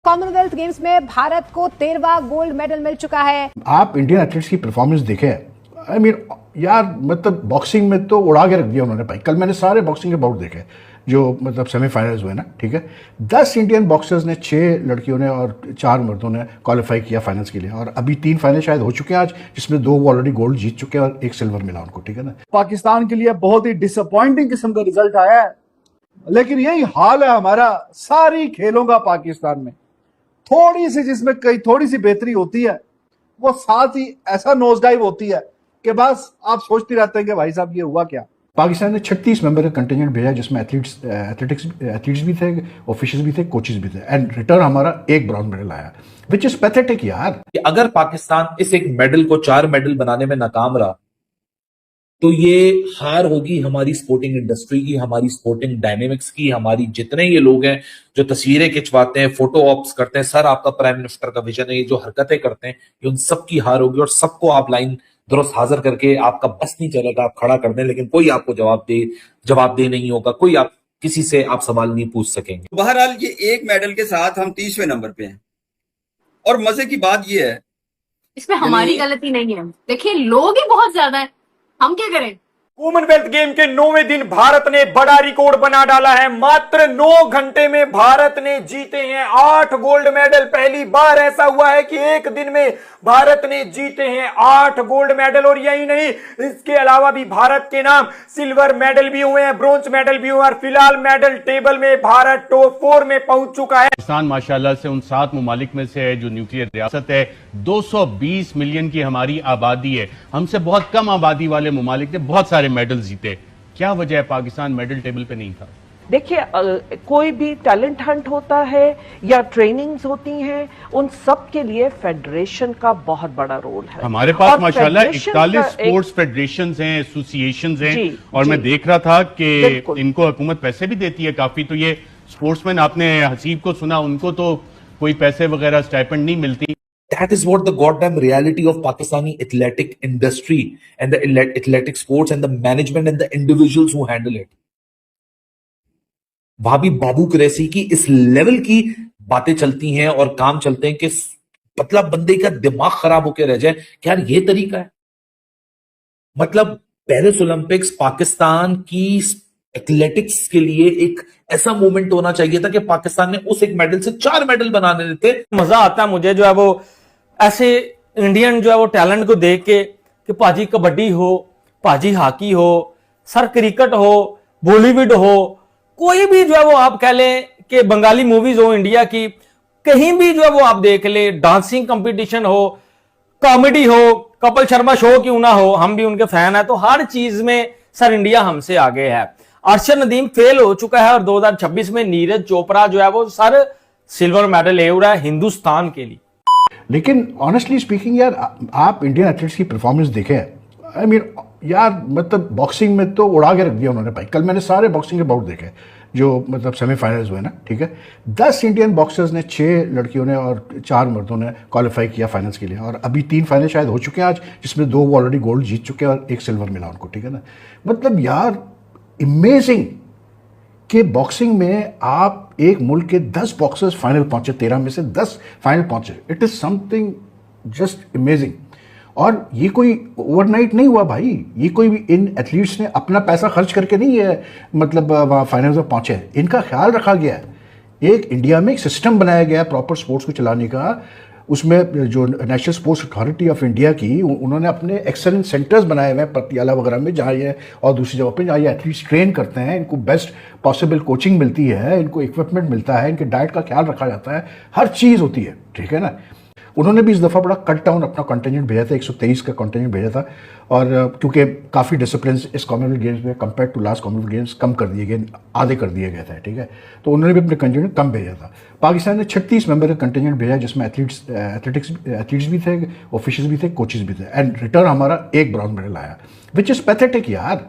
Commonwealth Games में भारत को 13वां gold medal मिल चुका है। आप इंडियन एथलीट्स की परफॉर्मेंस देखें, आई मीन यार, मतलब बॉक्सिंग में तो उड़ा के रख दिया उन्होंने भाई। कल मैंने सारे बॉक्सिंग के बाउट देखे जो मतलब सेमीफाइनल्स हुए ना, ठीक है। 10 इंडियन बॉक्सर्स ने, 6 लड़कियों ने और 4 मर्दों ने क्वालिफाई किया फाइनल्स के लिए, और अभी 3 फाइनल शायद हो चुके हैं आज, जिसमें 2 वो ऑलरेडी गोल्ड जीत चुके हैं और 1 सिल्वर मिला उनको, ठीक है ना। पाकिस्तान के लिए बहुत ही डिसअपॉइंटिंग किस्म का रिजल्ट आया है, लेकिन यही हाल है हमारा सारी खेलों का पाकिस्तान में। थोड़ी सी जिसमें कई थोड़ी सी बेहतरी होती है, वो साथ ही ऐसा नोज डाइव होती है कि बस आप सोचते रहते हैं कि भाई साहब ये हुआ क्या। पाकिस्तान ने 36 मेंबर का कंटिजेंट भेजा, जिसमें एथलीट्स भी थे, ऑफिशियल्स भी थे, कोचेस भी थे, एंड रिटर्न हमारा 1 ब्रॉन्ज मेडल आया, विच इज पैथेटिक यार। अगर पाकिस्तान इस एक मेडल को 4 मेडल बनाने में नाकाम रहा तो ये हार होगी हमारी स्पोर्टिंग इंडस्ट्री की, हमारी स्पोर्टिंग डायनेमिक्स की। हमारी जितने ये लोग हैं जो तस्वीरें खिंचवाते हैं, फोटो ऑप्स करते हैं, सर आपका प्राइम मिनिस्टर का विजन है, ये जो हरकतें करते हैं, ये उन सबकी हार होगी। और सबको आप लाइन दुरुस्त हाजिर करके आपका बस नहीं चलेगा, आप खड़ा कर दें, लेकिन कोई आपको जवाबदेह नहीं होगा, कोई आप किसी से आप सवाल नहीं पूछ सकेंगे। बहरहाल ये 1 मेडल के साथ हम 30वें नंबर पे हैं, और मजे की बात ये है इसमें हमारी गलती नहीं है। देखिए लोग ही बहुत ज्यादा है, हम क्या करें। कॉमनवेल्थ गेम के 9वें दिन भारत ने बड़ा रिकॉर्ड बना डाला है। मात्र 9 घंटे में भारत ने जीते हैं 8 गोल्ड मेडल। पहली बार ऐसा हुआ है कि एक दिन में भारत ने जीते हैं 8 गोल्ड मेडल। और यही नहीं, इसके अलावा भी भारत के नाम सिल्वर मेडल भी हुए हैं, ब्रोंज मेडल भी हुए हैं, और फिलहाल मेडल टेबल में भारत टॉप 4 में पहुंच चुका है। पाकिस्तान माशाल्लाह से उन 7 ममालिक में से है जो न्यूक्लियर रियासत है। 220 मिलियन की हमारी आबादी है, हमसे बहुत कम आबादी वाले ममालिक ने बहुत सारे मेडल जीते। क्या वजह है पाकिस्तान मेडल टेबल पे नहीं था? देखिए, कोई भी टैलेंट हंट होता है या ट्रेनिंग्स होती हैं, उन सब के लिए फेडरेशन का बहुत बड़ा रोल है। हमारे पास माशाल्लाह 41 स्पोर्ट्स फेडरेशंस हैं, एसोसिएशंस हैं, और मैं देख रहा था कि इनको हुकूमत पैसे भी देती है काफी। तो ये स्पोर्ट्समैन, आपने हसीब को सुना, उनको तो कोई पैसे वगैरह स्टाइपेंड नहीं मिलती। That is what the goddamn reality of Pakistani athletic industry and the athletic sports and the management and the individuals who handle it. भाभी बाबू कुरैशी की इस लेवल की बातें चलती हैं और काम चलते हैं कि पतला बंदे का दिमाग खराब होकर रह जाए। क्या ये तरीका है? मतलब पेरिस ओलंपिक्स पाकिस्तान की एथलेटिक्स के लिए एक ऐसा मोमेंट होना चाहिए था कि पाकिस्तान ने उस एक मेडल से 4 मेडल बनाने देते। मजा आता है मुझे जो है वो ऐसे इंडियन जो है वो टैलेंट को देख के कि पाजी कबड्डी हो, पाजी हॉकी हो, सर क्रिकेट हो, बॉलीवुड हो, कोई भी जो है वो आप कह लें कि बंगाली मूवीज हो इंडिया की, कहीं भी जो है वो आप देख ले, डांसिंग कंपटीशन हो, कॉमेडी हो, कपिल शर्मा शो क्यों ना हो, हम भी उनके फैन है। तो हर चीज में सर इंडिया हमसे आगे है। अरशद नदीम फेल हो चुका है और 2026 में नीरज चोपड़ा जो है वो सर सिल्वर मेडल ले रहा है हिंदुस्तान के लिए। लेकिन ऑनेस्टली स्पीकिंग यार, आप इंडियन एथलीट्स की परफॉर्मेंस देखें, आई मीन यार, मतलब बॉक्सिंग में तो उड़ा के रख दिया उन्होंने भाई। कल मैंने सारे बॉक्सिंग के बाउट देखे जो मतलब सेमीफाइनल्स हुए ना, ठीक है। 10 इंडियन बॉक्सर्स ने, 6 लड़कियों ने और 4 मर्दों ने क्वालिफाई किया फाइनल्स के लिए, और अभी 3 फाइनल शायद हो चुके हैं आज, जिसमें 2 वो ऑलरेडी गोल्ड जीत चुके हैं और 1 सिल्वर मिला उनको, ठीक है ना। मतलब यार इमेजिंग कि बॉक्सिंग में आप एक मुल्क के 10 बॉक्सर्स फाइनल पहुंचे, 13 में से 10 फाइनल पहुंचे। It is something just amazing. और ये कोई ओवरनाइट नहीं हुआ भाई, ये कोई भी इन एथलीट्स ने अपना पैसा खर्च करके नहीं है मतलब वहाँ फाइनल्स में पहुंचे। इनका ख्याल रखा गया है। एक इंडिया में एक सिस्टम बनाया गया है प्रॉपर स्पोर्ट्स को चलाने का। उसमें जो national sports authority of India की, उन्होंने अपने एक्सेलेंस सेंटर्स बनाए हुए हैं पटियाला वगैरह में, जहाँ ये और दूसरी जगह पे जहाँ ये एथलीट्स ट्रेन करते हैं, इनको बेस्ट पॉसिबल कोचिंग मिलती है, इनको इक्विपमेंट मिलता है, इनके डाइट का ख्याल रखा जाता है, हर चीज़ होती है, ठीक है ना। उन्होंने भी इस दफ़ा बड़ा कट डाउन अपना कंटिजेंट भेजा था, 123 का कंटिजेंट भेजा था, और क्योंकि काफ़ी डिसिप्लिन इस कॉमनवेल्थ गेम्स में compare to last Commonwealth Games कम कर दिए गए, आधे कर दिए गए थे, ठीक है। तो उन्होंने भी अपने कंटिजेंट कम भेजा था। पाकिस्तान ने 36 मेंबर का कंटिजेंट भेजा, जिसमें एथलीट्स भी थे, ऑफिशियल्स भी थे, कोचेस भी थे, एंड रिटर्न हमारा 1 ब्रॉन्ज मेडल आया, विच इज़ पैथेटिक यार।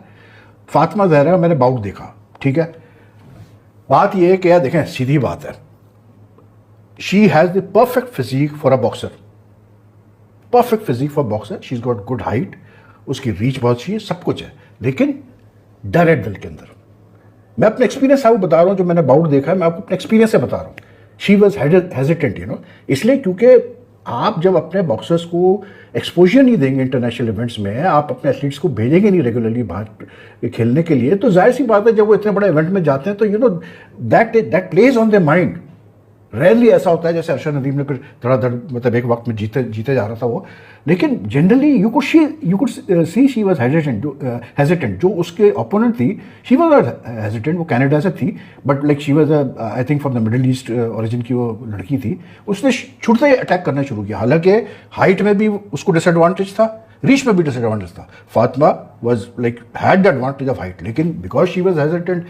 फातिमा जहरा मैंने बाउट देखा, ठीक है। बात यह है कि यार देखें, सीधी बात है, she has the perfect physique for a boxer, perfect physique for boxer, she's got good height, उसकी रीच बहुत अच्छी है, सब कुछ है, लेकिन डर है दिल के अंदर। मैं अपने एक्सपीरियंस आपको बता रहा हूँ, जो मैंने बाउट देखा है मैं आपको अपने एक्सपीरियंस से बता रहा हूँ। शी वॉज हेजिटेंट, इसलिए क्योंकि आप जब अपने बॉक्सर्स को एक्सपोजर नहीं देंगे इंटरनेशनल इवेंट्स में, आप अपने एथलीट्स को भेजेंगे नहीं रेगुलरली बाहर खेलने के लिए, तो जाहिर सी बात है जब वो इतने बड़े इवेंट में जाते हैं तो that plays on their mind. Rarely ऐसा होता है जैसे अरशद नदीम ने फिर धड़ाधड़ मतलब एक वक्त में जीते जा रहा था वो, लेकिन generally you could see she was hesitant. जो उसके ओपोनेंट थी शी वाज नॉट हेजिटेंट, वो कनाडा से थी, but like she was I think from the middle east origin की वो लड़की थी। उसने छुड़ते ही अटैक करना शुरू किया, हालांकि हाइट में भी उसको डिसएडवांटेज था, रीच में भी डिसएडवांटेज था। Fatima was like had the advantage of height, लेकिन बिकॉज शी वाज हेजिटेंट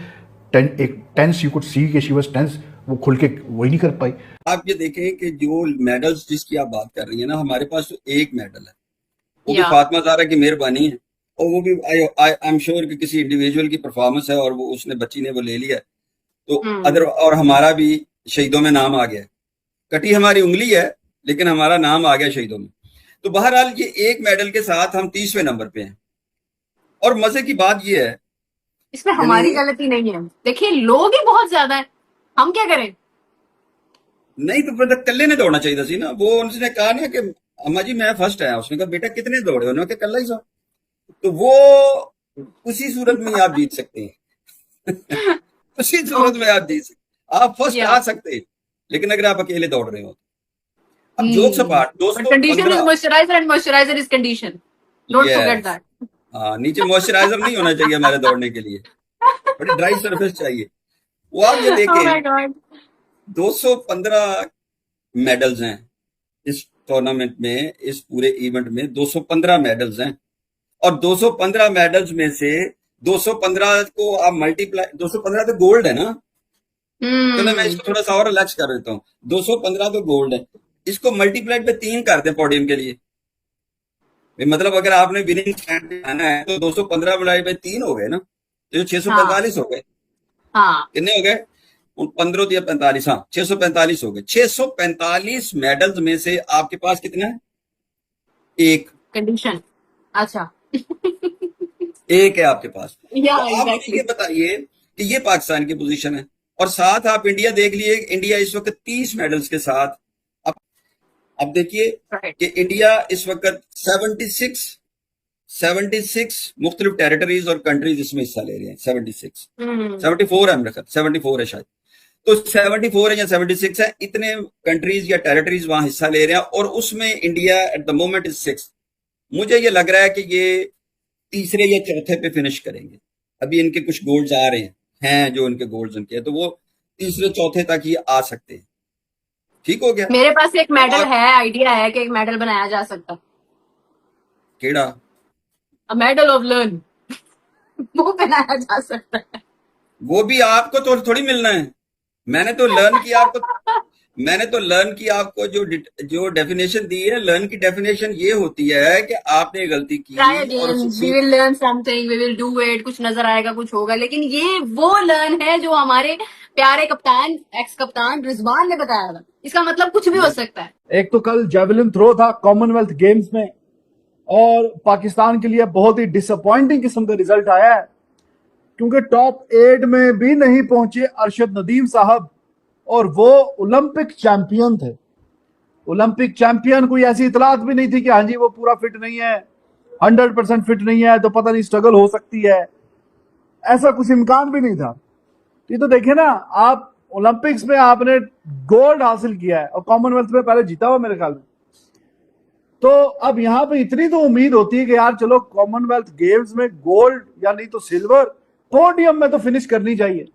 एक टेंस, यू कुड सी कि शी वाज टेंस, वो खुल के वही नहीं कर पाई। आप ये देखें कि जो मेडल्स जिसकी आप बात कर रही है ना, हमारे पास तो एक मेडल है, वो भी फातिमा ज़हरा की मेहरबानी है, और वो भी आई एम श्योर कि किसी इंडिविजुअल की परफॉर्मेंस है और वो उसने बच्ची ने वो ले लिया, तो अदर और हमारा भी शहीदों में नाम आ गया। कटी हमारी उंगली है लेकिन हमारा नाम आ गया शहीदों में। तो बहरहाल ये एक मेडल के साथ हम 30वें नंबर पे हैं। और मजे की बात ये है, इसमें हमारी गलती नहीं है। देखिए लोग ही बहुत ज्यादा है, हम क्या करें? नहीं तो फिर कल्ले ने दौड़ना चाहिए था ना। वो उन्होंने कहा ना कि अम्मा जी मैं फर्स्ट आया, उसने कहा बेटा कितने दौड़े, उन्होंने कहा कल्ला ही सा। तो वो उसी सूरत में आप जीत सकते हैं उसी सूरत में आप जीत सकते, आप फर्स्ट आ सकते हैं, लेकिन अगर आप अकेले दौड़ रहे हो। अब जोक्स अपार्ट दोस्तों, condition is moisturiser and moisturiser is condition, don't forget that. हाँ, नीचे मॉइस्चराइजर नहीं होना चाहिए हमारे दौड़ने के लिए, बड़ी ड्राई सरफेस चाहिए। वो आप ये देखें 215 मेडल्स हैं इस टूर्नामेंट में, इस पूरे इवेंट में 215 मेडल्स हैं, और 215 मेडल्स में से 215 को आप मल्टीप्लाई, 215 तो गोल्ड है ना, तो मैं इसको थोड़ा सा और रिलैक्स कर देता हूँ। 215 तो गोल्ड है, इसको मल्टीप्लाई पे 3 करते हैं पोडियम के लिए। मतलब अगर आपने विनिंग स्टैंड आना है तो 215 मिलाई पे 3 हो गए ना, तो 645 हो गए। कितने हो गए? 15 या 45, हाँ 645 हो गए। 645 मेडल्स में से आपके पास कितना है? एक कंडीशन। अच्छा एक है आपके पास। तो आप मुझे ये बताइए कि ये पाकिस्तान की पोजीशन है, और साथ आप इंडिया देख लिए, इंडिया इस वक्त 30 मेडल्स के साथ। अब देखिए कि इंडिया इस वक्त 76 मुख्तलिफ टेरिटरीज और कंट्रीज इसमें हिस्सा ले रहे हैं। 74 है मेरे ख्याल, 74 है शायद। तो 74 है या 76 है, इतने कंट्रीज या टेरिटरीज वहां हिस्सा ले रहे हैं, और उसमें India at the moment is 6। मुझे ये लग रहा है कि ये तीसरे या चौथे पे फिनिश करेंगे। अभी इनके कुछ गोल्स आ रहे हैं जो इनके गोल्स उनके, तो वो तीसरे चौथे तक ही आ सकते हैं। ठीक हो गया। मेरे पास एक मेडल है, आइडिया है कि एक मेडल बनाया जा सकता। केड़ा? अ मेडल ऑफ लर्न वो बनाया जा सकता है। वो भी आपको तो थोड़ी मिलना है। मैंने तो लर्न की आपको जो डेफिनेशन दी है। लर्न की डेफिनेशन ये होती है कि आपने गलती की और we will learn something, we will do it, कुछ नजर आएगा, कुछ होगा। लेकिन ये वो लर्न है जो हमारे प्यारे कप्तान, एक्स कप्तान रिजवान ने बताया था। इसका मतलब कुछ भी हो सकता है। एक तो कल जेवलिन थ्रो था कॉमनवेल्थ गेम्स में, और पाकिस्तान के लिए बहुत ही डिसअपॉइंटिंग किस्म का रिजल्ट आया है, क्योंकि टॉप 8 में भी नहीं पहुंचे अरशद नदीम साहब, और वो ओलंपिक चैंपियन थे। ओलंपिक चैंपियन, कोई ऐसी इतलात भी नहीं थी कि हाँ जी वो पूरा फिट नहीं है, 100% फिट नहीं है, तो पता नहीं स्ट्रगल हो सकती है, ऐसा कुछ इम्कान भी नहीं था। ये तो देखिए ना, आप ओलंपिक्स में आपने गोल्ड हासिल किया है, और कॉमनवेल्थ में पहले जीता हुआ मेरे ख्याल में। तो अब यहां पे इतनी तो उम्मीद होती है कि यार चलो कॉमनवेल्थ गेम्स में गोल्ड या नहीं तो सिल्वर, पोडियम में तो फिनिश करनी चाहिए।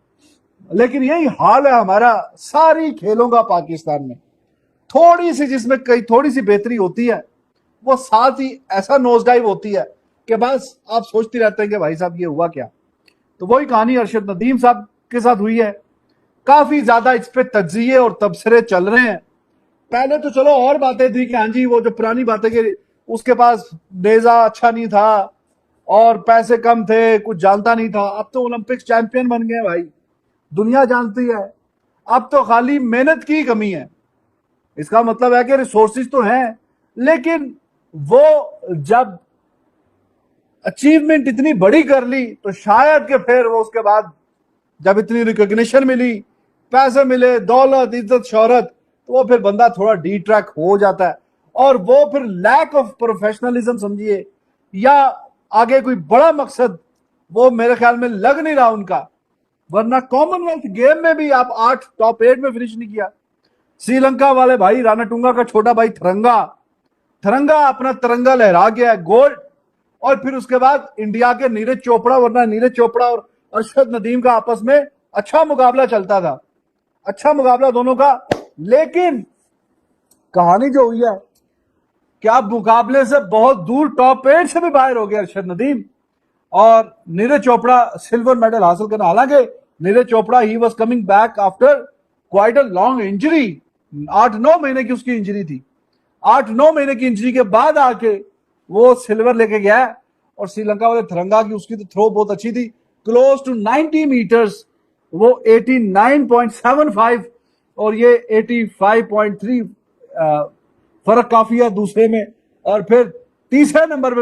लेकिन यही हाल है हमारा सारी खेलों का पाकिस्तान में। थोड़ी सी जिसमें थोड़ी सी बेहतरी होती है, वो साथ ही ऐसा नोज डाइव होती है कि बस आप सोचते रहते हैं कि भाई साहब ये हुआ क्या। तो वही कहानी अरशद नदीम साहब के साथ हुई है। काफी ज्यादा इस पे तज्जिए और तबसरे चल रहे हैं। पहले तो चलो और बातें थी कि हाँ जी वो जो पुरानी बातें कि उसके पास नेजा अच्छा नहीं था और पैसे कम थे, कुछ जानता नहीं था। अब तो ओलंपिक्स चैंपियन बन गए भाई, दुनिया जानती है। अब तो खाली मेहनत की कमी है। इसका मतलब है कि रिसोर्सेज तो हैं, लेकिन वो जब अचीवमेंट इतनी बड़ी कर ली तो शायद कि फिर वो उसके बाद जब इतनी रिकॉग्निशन मिली पैसे मिले, दौलत, इज्जत, शोहरत, तो वो फिर बंदा थोड़ा डी ट्रैक हो जाता है और वो फिर लैक ऑफ प्रोफेशनलिज्म समझिए या आगे कोई बड़ा मकसद वो मेरे ख्याल में लग नहीं रहा उनका। वरना कॉमनवेल्थ गेम में भी आप 8 टॉप 8 में फिनिश नहीं किया। श्रीलंका वाले भाई, रानाटुंगा का छोटा भाई थरंगा अपना तिरंगा लहरा गया है, गोल्ड। और फिर उसके बाद इंडिया के नीरज चोपड़ा, वरना नीरज चोपड़ा और अरशद नदीम का आपस में अच्छा मुकाबला चलता था, अच्छा मुकाबला दोनों का। लेकिन कहानी जो हुई है कि अब मुकाबले से बहुत दूर टॉप 8 से भी बाहर हो गया अरशद नदीम और नीरज चोपड़ा सिल्वर मेडल हासिल करना। हालांकि Neeraj Chopra he was coming back after quite a long injury, 8-9 महीने की उसकी इंजरी थी। 8-9 महीने की इंजरी के बाद आके वो सिल्वर लेके गया है। और श्रीलंका वाले तिरंगा की उसकी तो थ्रो बहुत अच्छी थी, क्लोज टू 90 मीटर्स, वो 89.75 और ये 85.3, फर्क काफी है दूसरे में। और फिर तीसरे नंबर पे